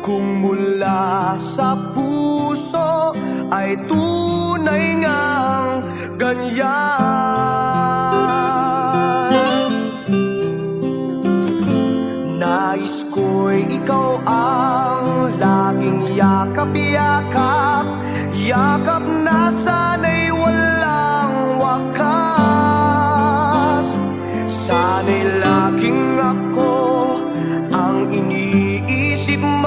Kung mula sa puso ay tunay ngang ganyan. Nais ko'y ikaw ang laging yakap-yakap, yakap na sana'y walang wakas. Sana'y laging ako ang iniisip mo